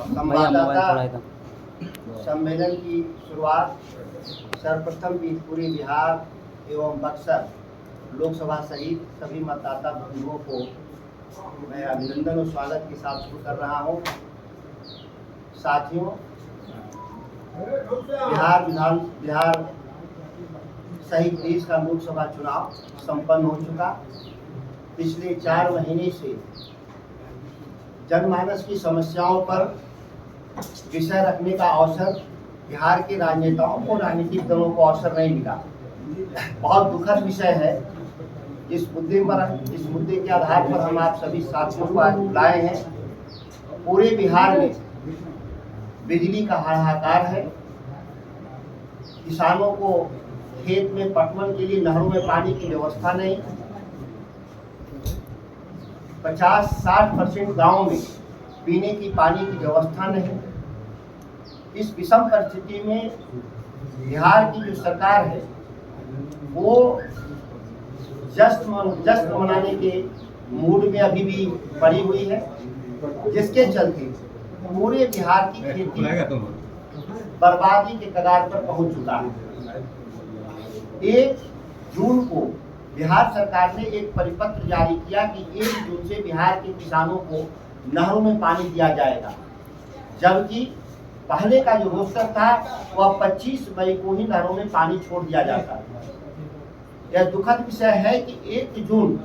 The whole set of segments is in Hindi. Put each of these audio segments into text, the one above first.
संवाददाता सम्मेलन की शुरुआत सर्वप्रथम भी पूरे बिहार एवं बक्सर लोकसभा सहित सभी मतदाता बंधुओं को मैं अभिनंदन और स्वागत के साथ शुरू कर रहा हूं। साथियों, बिहार सहित देश का लोकसभा चुनाव संपन्न हो चुका। पिछले 4 महीने से जनमानस की समस्याओं पर विषय रखने का अवसर बिहार के राजनेताओं को, राजनीतिक दलों को अवसर नहीं मिला। बहुत दुखद विषय है। इस मुद्दे के आधार पर हम आप सभी साथियों को आज बुलाए हैं। पूरे बिहार में बिजली का हाहाकार है। किसानों को खेत में पटवन के लिए नहरों में पानी की व्यवस्था नहीं। 50-60% गाँव में पीने की पानी की व्यवस्था नहीं। इस विषम परिस्थिति में बिहार की जो सरकार है वो जश्न मनाने के मूड में अभी भी पड़ी हुई है, जिसके चलते पूरे बिहार की खेती बर्बादी के कगार पर पहुंच चुका है। 1 जून को बिहार सरकार ने एक परिपत्र जारी किया कि 1 जून से बिहार के किसानों को नहरों में पानी दिया जाएगा, जबकि पहले का जो रोस्टर था वह 25 मई को ही नहरों में पानी छोड़ दिया जाता है। यह दुखद विषय है कि 1 जून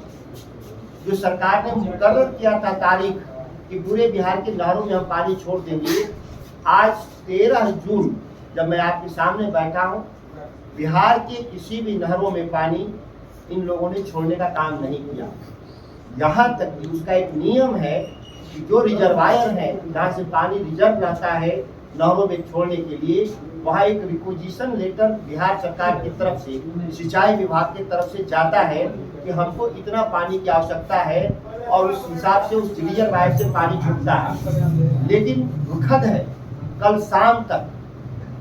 जो सरकार ने मुकर्रर किया था तारीख कि पूरे बिहार के नहरों में हम पानी छोड़ देंगे, आज 13 जून जब मैं आपके सामने बैठा हूं, बिहार के किसी भी नहरों में पानी इन लोगों ने छोड़ने का काम नहीं किया। यहाँ तक कि उसका एक नियम है कि जो रिजर्वायर है, जहाँ से पानी रिजर्व रहता है नहरों में छोड़ने के लिए, वहाँ एक रिक्वेजिशन लेटर बिहार सरकार की तरफ से, सिंचाई विभाग की तरफ से जाता है कि हमको इतना पानी की आवश्यकता है और उस हिसाब से उस रिजर्वायर से पानी छूटता है। लेकिन दुखद है, कल शाम तक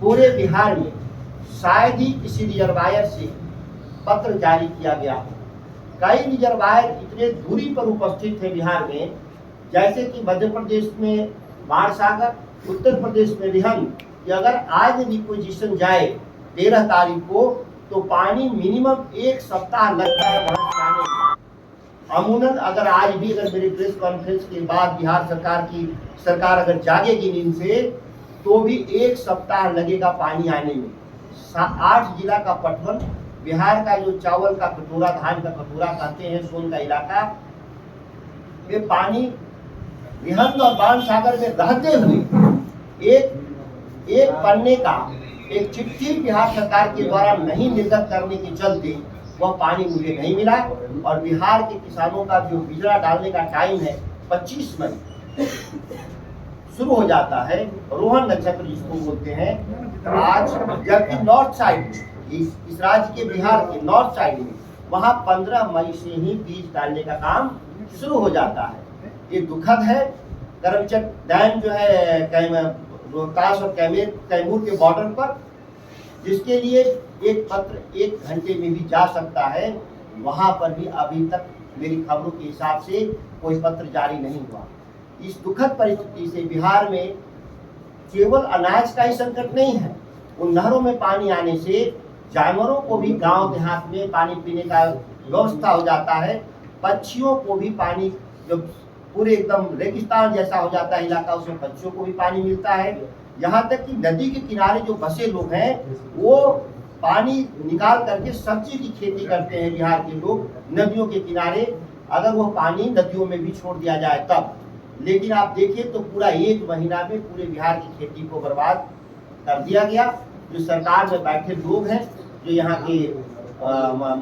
पूरे बिहार में शायद ही किसी रिजर्वायर से पत्र जारी किया गया हो। कई रिजर्वायर इतने दूरी पर उपस्थित है बिहार में, जैसे कि मध्य प्रदेश में बाणसागर, उत्तर प्रदेश में रिहंद, कि अगर आज रिक्वेजिशन जाए 13 तारीख को तो पानी मिनिमम 1 सप्ताह लगता है वहां से आने में। अमूमन अगर आज भी मेरे प्रेस कॉन्फ्रेंस के बाद बिहार सरकार अगर जागेगी नींद से तो भी 1 सप्ताह लगेगा पानी आने में। 8 जिला का पटवन, बिहार का जो चावल का कटोरा, धान का कटोरा कहते हैं, सोन का इलाका, वे पानी रिहंद और बाणसागर में रहते हुए एक पन्ने का एक चिट्ठी बिहार सरकार के द्वारा नहीं निर्गत करने के चलते वह पानी मुझे नहीं मिला। और बिहार के किसानों का जो बिजला डालने का टाइम है 25 मई शुरू हो जाता है, रोहन नक्षत्र जिसको बोलते हैं। आज जबकि नॉर्थ साइड में, इस राज्य के बिहार के नॉर्थ साइड में, वहाँ 15 मई से ही बीज डालने का काम शुरू हो जाता है। ये दुखद है। करमचट डैम जो है रोहतास और कैमूर के बॉर्डर पर, जिसके लिए एक पत्र 1 घंटे में भी जा सकता है, वहां पर भी अभी तक मेरी खबरों के हिसाब से कोई पत्र जारी नहीं हुआ। इस दुखद परिस्थिति से बिहार में केवल अनाज का ही संकट नहीं है, उन नहरों में पानी आने से जानवरों को भी गांव देहात में पानी पीने का व्यवस्था हो जाता है। पक्षियों को भी पानी, जब पूरे एकदम रेगिस्तान जैसा हो जाता है इलाका, उसमें पक्षियों को भी पानी मिलता है। यहाँ तक कि नदी के किनारे जो बसे लोग हैं वो पानी निकाल करके सब्जी की खेती करते हैं। बिहार के लोग नदियों के किनारे, अगर वो पानी नदियों में भी छोड़ दिया जाए तब। लेकिन आप देखिए तो पूरा 1 महीना में पूरे बिहार की खेती को बर्बाद कर दिया गया। जो सरकार में बैठे लोग हैं, जो यहाँ के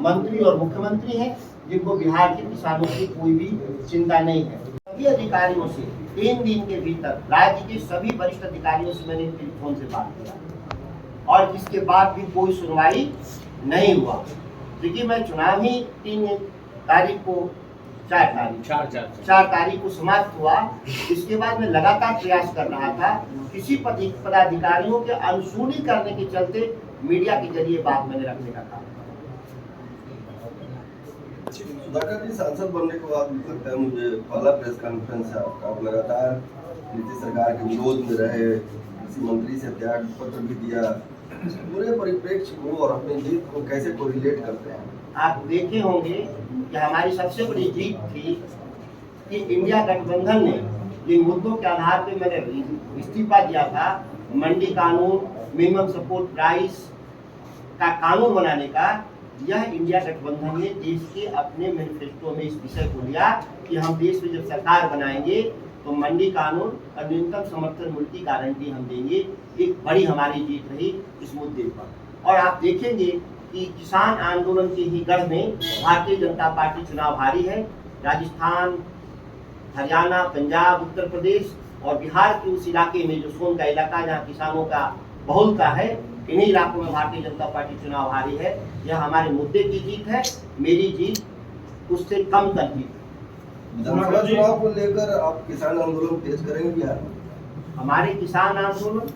मंत्री और मुख्यमंत्री हैं, जिनको बिहार के किसानों की कोई भी चिंता नहीं है। सभी अधिकारियों से 3 दिन के भीतर, राज्य के सभी वरिष्ठ अधिकारियों से मैंने टेलीफोन से बात किया और इसके बाद भी कोई सुनवाई नहीं हुआ। क्योंकि मैं चुनाव ही 3 तारीख को 4 तारीख को समाप्त हुआ। इसके बाद मैं लगातार प्रयास कर रहा था, किसी पदाधिकारियों के अनसुनी करने के चलते मीडिया के जरिए बात मैंने रखने का काम। सुधाकर जी, सांसद बनने के बाद लगता है मुझे पहला प्रेस कॉन्फ्रेंस है आपका। आप लगातार नीतीश सरकार के विरोध में रहे, किसी मंत्री से त्याग पत्र भी दिया। पूरे परिप्रेक्ष्य को और अपनी जीत को कैसे कोरिलेट करते हैं? आप देखे होंगे कि हमारी सबसे बड़ी जीत थी कि इंडिया गठबंधन ने जिन मुद्दों के आधार पर मैंने इस्तीफा दिया था, मंडी कानून, मिनिमम सपोर्ट प्राइस का कानून बनाने का, यह इंडिया गठबंधन ने देश के अपने मैनिफेस्टो में इस विषय को लिया कि हम देश में जब सरकार बनाएंगे तो मंडी कानून और न्यूनतम समर्थन मूल्य की गारंटी हम देंगे। एक बड़ी हमारी जीत रही इस मुद्दे पर। और आप देखेंगे कि किसान आंदोलन के ही गढ़ में भारतीय जनता पार्टी चुनाव हारी है। राजस्थान, हरियाणा, पंजाब, उत्तर प्रदेश और बिहार के उस इलाके में जो सोन का इलाका जहाँ किसानों का बहुलता है, इन्हीं इलाकों में भारतीय जनता पार्टी चुनाव हारी है। यह हमारे मुद्दे की जीत है, मेरी जीत उससे कम तर जीत। विधानसभा चुनाव को लेकर आप किसान आंदोलन तेज करेंगे बिहार में? हमारे किसान आंदोलन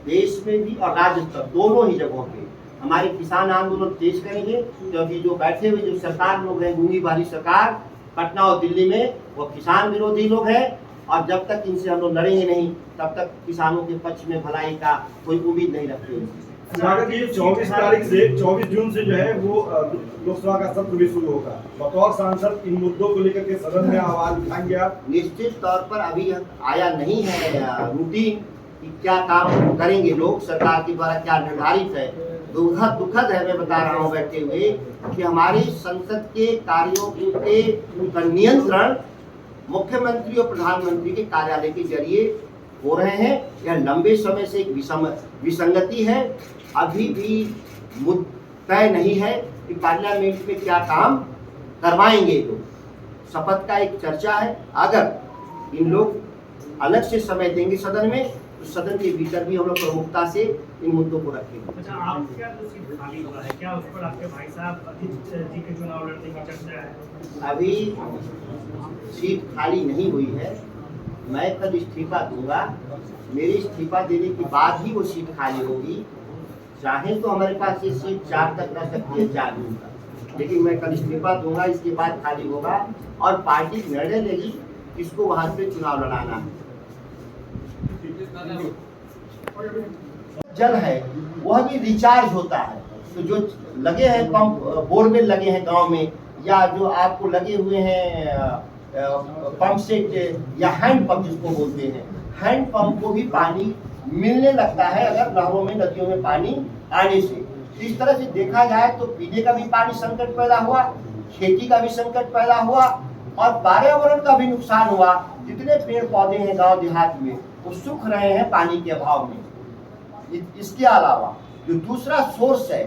देश में भी और राज्य स्तर दोनों ही जगहों पे हमारे किसान आंदोलन तेज करेंगे, क्योंकि जो बैठे हुए जो सरकार लोग हैं, गूंगी बारी सरकार पटना और दिल्ली में, वो किसान विरोधी लोग हैं। और जब तक इनसे हम लोग लड़ेंगे नहीं, तब तक किसानों के पक्ष में भलाई का कोई उम्मीद नहीं रखते। 24 जून से जो है वो लोकसभा का सत्र भी शुरू होगा। बतौर सांसद इन मुद्दों को लेकर के सदन में आवाज उठाएंगे आप? निश्चित तौर पर अभी आया नहीं है रूटीन कि क्या काम करेंगे लोग, सरकार के द्वारा क्या निर्धारित है। दुखद है, मैं बता रहा हूँ बैठे हुए, कि हमारी संसद के कार्यों के नियंत्रण मुख्यमंत्री और प्रधानमंत्री के कार्यालय के जरिए हो रहे हैं। यह लंबे समय से एक विसंगति है। अभी भी तय नहीं है कि पार्लियामेंट में क्या काम करवाएंगे लोग। शपथ का एक चर्चा है। अगर इन लोग अलग से समय देंगे सदन में, तो सदन के भीतर भी हम लोग प्रमुखता से इन मुद्दों को रखेंगे। अच्छा, आप क्या जो सीट खाली हुआ है, क्या उस पर आपके भाई साहब अजीत जी के चुनाव लड़ने की चर्चा है? अभी सीट खाली नहीं हुई है। मैं कल इस्तीफा दूंगा। मेरे इस्तीफा देने के बाद ही वो सीट खाली होगी। चाहे तो हमारे पास ये सीट 4 तक रह सकती है, 4 जून तक, लेकिन मैं कल इस्तीफा दूंगा, इसके बाद खाली होगा और पार्टी निर्णय लेगी किसको वहां पे चुनाव लड़ाना है। जल है वह भी रिचार्ज होता है, तो जो लगे हैं पंप, बोरवेल लगे हैं गांव में, या जो आपको लगे हुए हैं पंप सेट या हैंड पंप जिसको बोलते हैं, हैंड पंप को भी पानी मिलने लगता है अगर नहरों में, नदियों में पानी आने से। इस तरह से देखा जाए तो पीने का भी पानी संकट पैदा हुआ, खेती का भी संकट पैदा हुआ और पर्यावरण का भी नुकसान हुआ। जितने पेड़ पौधे हैं गांव देहात में वो सूख रहे हैं पानी के अभाव में। इसके अलावा जो दूसरा सोर्स है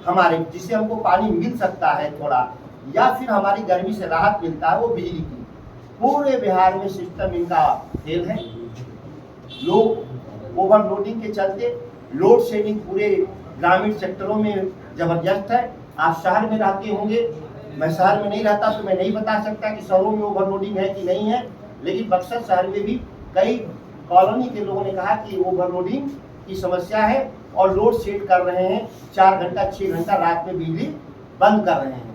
हमारे, जिससे हमको पानी मिल सकता है थोड़ा, या फिर हमारी गर्मी से राहत मिलता है, वो बिजली की। पूरे बिहार में सिस्टम इनका फेल है। लोग ओवरलोडिंग के चलते लोड शेडिंग पूरे ग्रामीण सेक्टरों में जबरदस्त है। आप शहर में रहते होंगे, मैं शहर में नहीं रहता तो मैं नहीं बता सकता कि शहरों में ओवरलोडिंग है कि नहीं है, लेकिन बक्सर शहर में भी कई कॉलोनी के लोगों ने कहा कि ओवरलोडिंग की समस्या है और लोड शेड कर रहे हैं। 4 घंटा 6 घंटा रात में बिजली बंद कर रहे हैं।